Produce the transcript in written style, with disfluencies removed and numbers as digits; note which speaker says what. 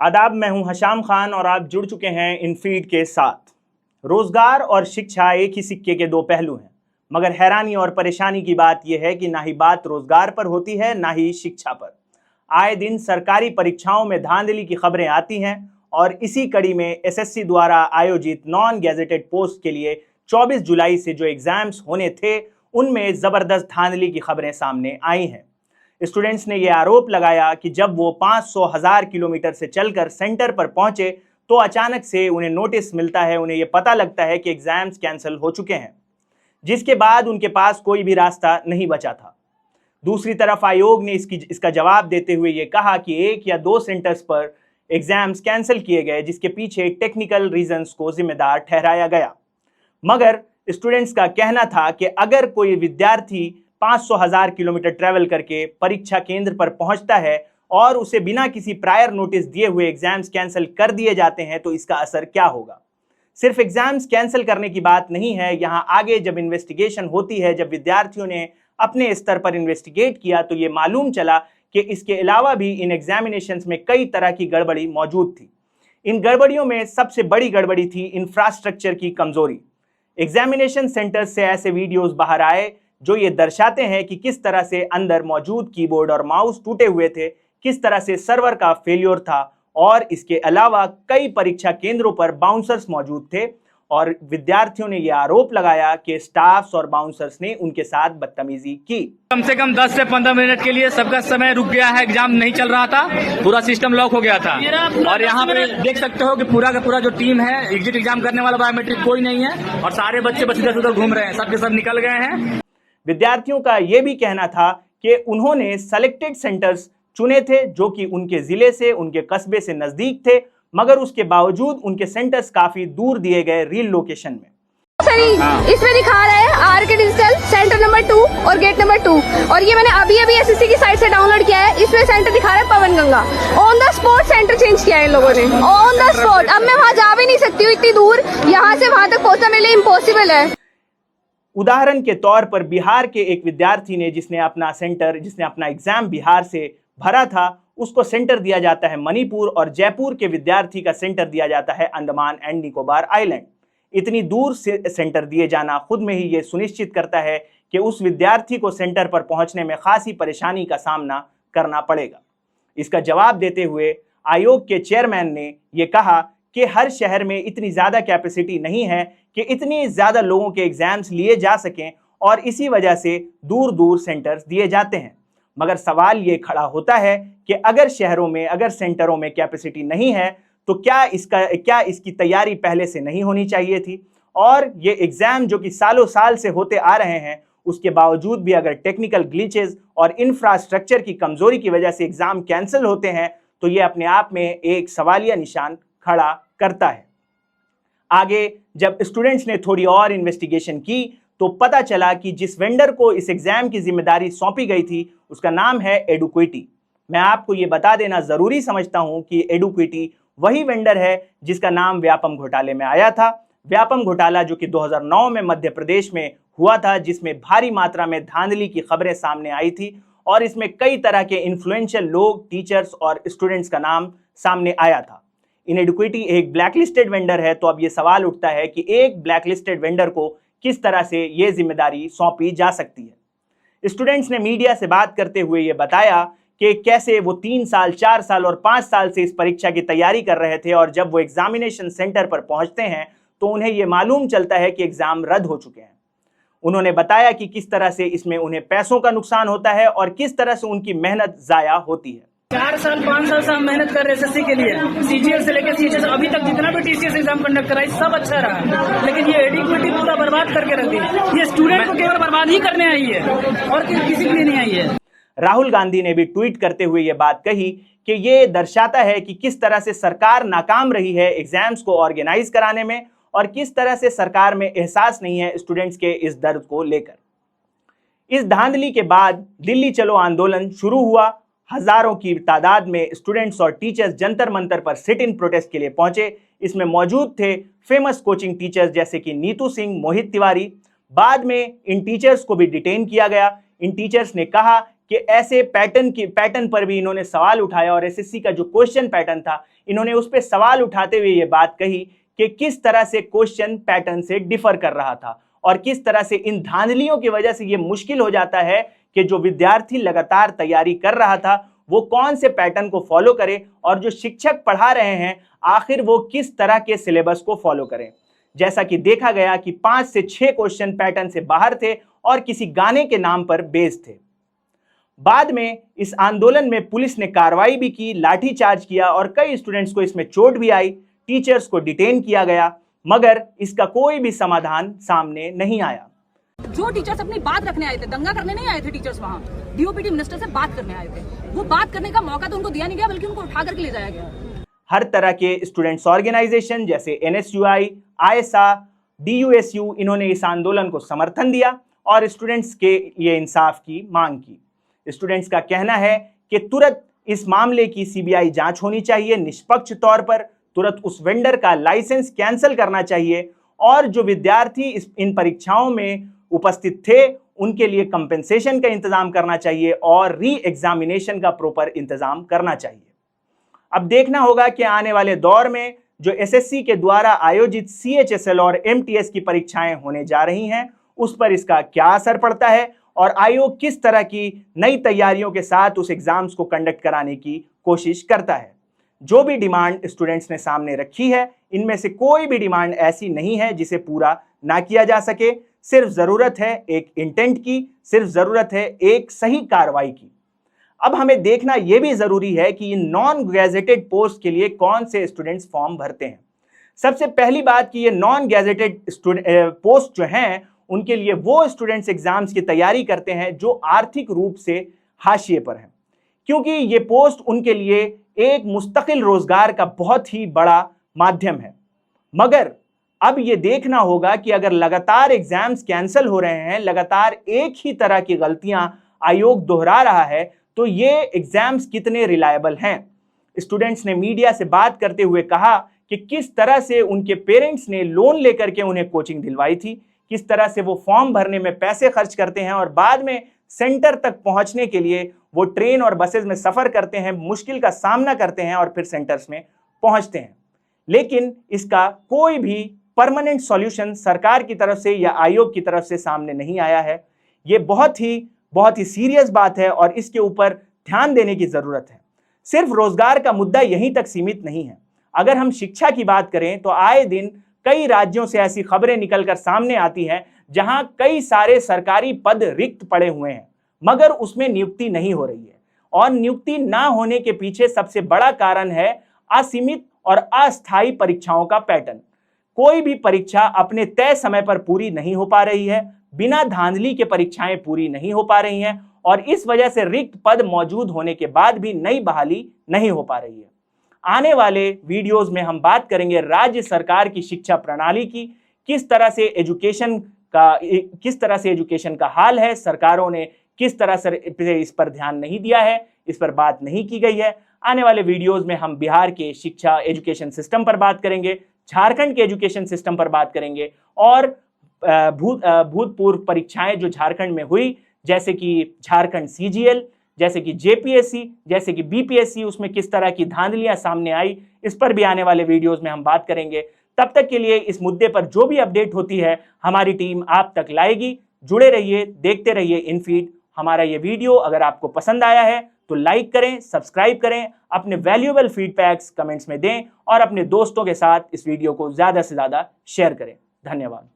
Speaker 1: आदाब, मैं हूं हशाम खान और आप जुड़ चुके हैं इनफीड के साथ। रोजगार और शिक्षा एक ही सिक्के के दो पहलू हैं, मगर हैरानी और परेशानी की बात यह है कि ना ही बात रोजगार पर होती है ना ही शिक्षा पर। आए दिन सरकारी परीक्षाओं में धांधली की खबरें आती हैं और इसी कड़ी में एसएससी द्वारा आयोजित नॉन गैजेटेड पोस्ट के लिए 24 जुलाई से जो एग्जाम्स होने थे उनमें जबरदस्त धांधली की खबरें सामने आई हैं। स्टूडेंट्स ने यह आरोप लगाया कि जब वो 500,000 किलोमीटर से चलकर सेंटर पर पहुंचे तो अचानक से उन्हें नोटिस मिलता है, उन्हें यह पता लगता है कि एग्जाम्स कैंसिल हो चुके हैं, जिसके बाद उनके पास कोई भी रास्ता नहीं बचा था। दूसरी तरफ आयोग ने इसका जवाब देते हुए यह कहा कि 1 या 2 सेंटर्स पर एग्जाम्स कैंसिल किए गए, जिसके पीछे टेक्निकल रीजंस को जिम्मेदार ठहराया गया। मगर स्टूडेंट्स का कहना था कि अगर कोई विद्यार्थी 500,000 किलोमीटर ट्रैवल करके परीक्षा केंद्र पर पहुंचता है और उसे बिना किसी प्रायर नोटिस दिए हुए एग्जाम्स कैंसिल कर दिए जाते हैं तो इसका असर क्या होगा। सिर्फ एग्जाम्स कैंसिल करने की बात नहीं है, यहां आगे जब इन्वेस्टिगेशन होती है, जब विद्यार्थियों ने अपने स्तर पर इन्वेस्टिगेट किया तो ये मालूम चला कि इसके अलावा भी इन एग्जामिनेशंस में कई तरह की गड़बड़ी मौजूद थी। इन गड़बड़ियों में सबसे बड़ी गड़बड़ी थी इंफ्रास्ट्रक्चर की कमजोरी। एग्जामिनेशन सेंटर्स से ऐसे वीडियोस बाहर आए जो ये दर्शाते हैं कि किस तरह से अंदर मौजूद कीबोर्ड और माउस टूटे हुए थे, किस तरह से सर्वर का फेलियर था और इसके अलावा कई परीक्षा केंद्रों पर बाउंसर्स मौजूद थे और विद्यार्थियों ने यह आरोप लगाया कि स्टाफ्स और बाउंसर्स ने उनके साथ बदतमीजी की।
Speaker 2: कम से कम 10 से 15 मिनट के लिए सबका समय रुक गया है, एग्जाम नहीं चल रहा था, पूरा सिस्टम लॉक हो गया था। और यहाँ पे देख सकते हो कि पूरा का पूरा जो टीम है, एग्जिट एग्जाम करने वाला बायोमेट्रिक कोई नहीं है और सारे बच्चे बस इधर उधर घूम रहे हैं, सबके सब निकल गए हैं।
Speaker 1: विद्यार्थियों का यह भी कहना था कि उन्होंने सेलेक्टेड सेंटर्स चुने थे जो कि उनके जिले से, उनके कस्बे से नजदीक थे, मगर उसके बावजूद उनके सेंटर्स काफी दूर दिए गए रियल लोकेशन में।
Speaker 3: इसमें दिखा रहा है आर के डिजिटल सेंटर नंबर 2 और गेट नंबर 2 और ये मैंने अभी एसएससी की साइट से डाउनलोड किया है। इसमें सेंटर दिखा रहा है Pawan Ganga. On the spot centre change किया है इन लोगों ने, ऑन द स्पॉट। अब मैं वहाँ जा भी नहीं सकती हूँ, इतनी दूर, यहाँ से वहाँ तक पहुँचना मेरे लिए इम्पॉसिबल है।
Speaker 1: उदाहरण के तौर पर बिहार के एक विद्यार्थी ने जिसने अपना एग्जाम बिहार से भरा था, उसको सेंटर दिया जाता है मणिपुर और जयपुर के विद्यार्थी का सेंटर दिया जाता है अंडमान एंड निकोबार आइलैंड। इतनी दूर से सेंटर दिए जाना खुद में ही ये सुनिश्चित करता है कि उस विद्यार्थी को सेंटर पर पहुंचने में खासी परेशानी का सामना करना पड़ेगा। इसका जवाब देते हुए आयोग के चेयरमैन ने यह कहा कि हर शहर में इतनी ज्यादा कैपेसिटी नहीं है कि इतनी ज्यादा लोगों के एग्जाम्स लिए जा सकें और इसी वजह से दूर दूर सेंटर्स दिए जाते हैं। मगर सवाल ये खड़ा होता है कि अगर सेंटरों में कैपेसिटी नहीं है तो क्या इसकी तैयारी पहले से नहीं होनी चाहिए थी। और ये एग्जाम जो कि सालों साल से होते आ रहे हैं, उसके बावजूद भी अगर टेक्निकल ग्लिचेस और इंफ्रास्ट्रक्चर की कमजोरी की वजह से एग्जाम कैंसिल होते हैं तो ये अपने आप में एक सवालिया निशान खड़ा करता है। आगे जब स्टूडेंट्स ने थोड़ी और इन्वेस्टिगेशन की तो पता चला कि जिस वेंडर को इस एग्जाम की जिम्मेदारी सौंपी गई थी उसका नाम है एडुक्विटी। मैं आपको ये बता देना जरूरी समझता हूं कि एडुक्विटी वही वेंडर है जिसका नाम व्यापम घोटाले में आया था। व्यापम घोटाला जो कि 2009 में मध्य प्रदेश में हुआ था, जिसमें भारी मात्रा में धांधली की खबरें सामने आई थी और इसमें कई तरह के इन्फ्लुएंशियल लोग, टीचर्स और स्टूडेंट्स का नाम सामने आया था। इनएडुक्विटी एक ब्लैकलिस्टेड वेंडर है, तो अब ये सवाल उठता है कि एक ब्लैकलिस्टेड वेंडर को किस तरह से ये जिम्मेदारी सौंपी जा सकती है। स्टूडेंट्स ने मीडिया से बात करते हुए ये बताया कि कैसे वो 3 साल, 4 साल और 5 साल से इस परीक्षा की तैयारी कर रहे थे और जब वो एग्जामिनेशन सेंटर पर पहुंचते हैं तो उन्हें ये मालूम चलता है कि एग्जाम रद्द हो चुके हैं। उन्होंने बताया कि किस तरह से इसमें उन्हें पैसों का नुकसान होता है और किस तरह से उनकी मेहनत जाया होती है।
Speaker 4: 4 साल 5 साल से हम मेहनत कर रहे हैं एसएससी के लिए, सीजीएल से लेकर सीजीएल अभी तक जितना भी टीसीएस एग्जाम कंडक्ट कराई सब अच्छा रहा, लेकिन ये एडुक्विटी पूरा बर्बाद करके रख दी। ये स्टूडेंट को केवल बर्बाद ही करने आई है और किसी के लिए नहीं आई है।
Speaker 1: राहुल गांधी ने भी ट्वीट करते हुए ये बात कही कि ये दर्शाता है कि किस तरह से सरकार नाकाम रही है एग्जाम्स को ऑर्गेनाइज कराने में और किस तरह से सरकार में एहसास नहीं है स्टूडेंट्स के इस दर्द को लेकर। इस धांधली के बाद दिल्ली चलो आंदोलन शुरू हुआ। हजारों की तादाद में स्टूडेंट्स और टीचर्स जंतर मंतर पर सिट इन प्रोटेस्ट के लिए पहुंचे। इसमें मौजूद थे फेमस कोचिंग टीचर्स जैसे कि नीतू सिंह, मोहित तिवारी। बाद में इन टीचर्स को भी डिटेन किया गया। इन टीचर्स ने कहा कि ऐसे पैटर्न पर भी इन्होंने सवाल उठाया और एसएससी का जो क्वेश्चन पैटर्न था इन्होंने उस पर सवाल उठाते हुए ये बात कही कि किस तरह से क्वेश्चन पैटर्न से डिफर कर रहा था और किस तरह से इन धांधलियों की वजह से ये मुश्किल हो जाता है कि जो विद्यार्थी लगातार तैयारी कर रहा था वो कौन से पैटर्न को फॉलो करे और जो शिक्षक पढ़ा रहे हैं आखिर वो किस तरह के सिलेबस को फॉलो करें। जैसा कि देखा गया कि 5 से 6 क्वेश्चन पैटर्न से बाहर थे और किसी गाने के नाम पर बेस्ड थे। बाद में इस आंदोलन में पुलिस ने कार्रवाई भी की, लाठीचार्ज किया और कई स्टूडेंट्स को इसमें चोट भी आई, टीचर्स को डिटेन किया गया, मगर इसका कोई भी समाधान सामने नहीं आया।
Speaker 5: जो टीचर्स अपनी बात रखने आए थे, दंगा करने नहीं आए थे टीचर्स, वहाँ डीओपीटी मिनिस्टर से बात करने आए थे, वो बात करने का मौका तो उनको दिया नहीं गया बल्कि उनको उठा करके ले जाया गया।
Speaker 1: हर तरह के स्टूडेंट्स ऑर्गेनाइजेशन जैसे एनएसयूआई, आईएसआ, डीयूएसयू इन्होंने इस आंदोलन को समर्थन दिया और स्टूडेंट्स के लिए इंसाफ की मांग की। स्टूडेंट्स का कहना है कि तुरंत इस मामले की सीबीआई जांच होनी चाहिए, निष्पक्ष तौर पर तुरंत उस वेंडर का लाइसेंस कैंसिल करना चाहिए और जो विद्यार्थी इन परीक्षाओं में उपस्थित थे उनके लिए कंपेंसेशन का इंतजाम करना चाहिए और री एग्जामिनेशन का प्रॉपर इंतजाम करना चाहिए। अब देखना होगा कि आने वाले दौर में जो एसएससी के द्वारा आयोजित सीएचएसएल और एमटीएस की परीक्षाएं होने जा रही हैं उस पर इसका क्या असर पड़ता है और आयोग किस तरह की नई तैयारियों के साथ उस एग्जाम्स को कंडक्ट कराने की कोशिश करता है। जो भी डिमांड स्टूडेंट्स ने सामने रखी है इनमें से कोई भी डिमांड ऐसी नहीं है जिसे पूरा ना किया जा सके। सिर्फ जरूरत है एक इंटेंट की, सिर्फ जरूरत है एक सही कार्रवाई की। अब हमें देखना यह भी जरूरी है कि इन नॉन गैजेटेड पोस्ट के लिए कौन से स्टूडेंट्स फॉर्म भरते हैं। सबसे पहली बात कि ये नॉन गैजेटेड पोस्ट जो हैं उनके लिए वो स्टूडेंट्स एग्जाम्स की तैयारी करते हैं जो आर्थिक रूप से हाशिए पर हैं, क्योंकि ये पोस्ट उनके लिए एक मुस्तकिल रोजगार का बहुत ही बड़ा माध्यम है। मगर अब ये देखना होगा कि अगर लगातार एग्जाम्स कैंसिल हो रहे हैं, लगातार एक ही तरह की गलतियां आयोग दोहरा रहा है, तो ये एग्जाम्स कितने रिलायबल हैं। स्टूडेंट्स ने मीडिया से बात करते हुए कहा कि किस तरह से उनके पेरेंट्स ने लोन लेकर के उन्हें कोचिंग दिलवाई थी, किस तरह से वो फॉर्म भरने में पैसे खर्च करते हैं और बाद में सेंटर तक पहुंचने के लिए वो ट्रेन और बसेस में सफर करते हैं, मुश्किल का सामना करते हैं और फिर सेंटर्स में पहुंचते हैं। लेकिन इसका कोई भी परमानेंट सॉल्यूशन सरकार की तरफ से या आयोग की तरफ से सामने नहीं आया है। ये बहुत ही सीरियस बात है और इसके ऊपर ध्यान देने की जरूरत है। सिर्फ रोजगार का मुद्दा यहीं तक सीमित नहीं है। अगर हम शिक्षा की बात करें तो आए दिन कई राज्यों से ऐसी खबरें निकलकर सामने आती हैं जहां कई सारे सरकारी पद रिक्त पड़े हुए हैं मगर उसमें नियुक्ति नहीं हो रही है और नियुक्ति ना होने के पीछे सबसे बड़ा कारण है असीमित और अस्थायी परीक्षाओं का पैटर्न। कोई भी परीक्षा अपने तय समय पर पूरी नहीं हो पा रही है, बिना धांधली के परीक्षाएं पूरी नहीं हो पा रही हैं और इस वजह से रिक्त पद मौजूद होने के बाद भी नई बहाली नहीं हो पा रही है। आने वाले वीडियोस में हम बात करेंगे राज्य सरकार की शिक्षा प्रणाली की, किस तरह से एजुकेशन का हाल है, सरकारों ने किस तरह से इस पर ध्यान नहीं दिया है, इस पर बात नहीं की गई है। आने वाले वीडियोस में हम बिहार के शिक्षा एजुकेशन सिस्टम पर बात करेंगे, झारखंड के एजुकेशन सिस्टम पर बात करेंगे और भूतपूर्व परीक्षाएं जो झारखंड में हुई जैसे कि झारखंड सीजीएल, जैसे कि जेपीएससी, जैसे कि बीपीएससी, उसमें किस तरह की धांधलियां सामने आई, इस पर भी आने वाले वीडियोस में हम बात करेंगे। तब तक के लिए इस मुद्दे पर जो भी अपडेट होती है हमारी टीम आप तक लाएगी। जुड़े रहिए, देखते रहिए इनफीड। हमारा ये वीडियो अगर आपको पसंद आया है तो लाइक करें, सब्सक्राइब करें, अपने वैल्यूएबल फीडबैक्स कमेंट्स में दें और अपने दोस्तों के साथ इस वीडियो को ज्यादा से ज्यादा शेयर करें। धन्यवाद।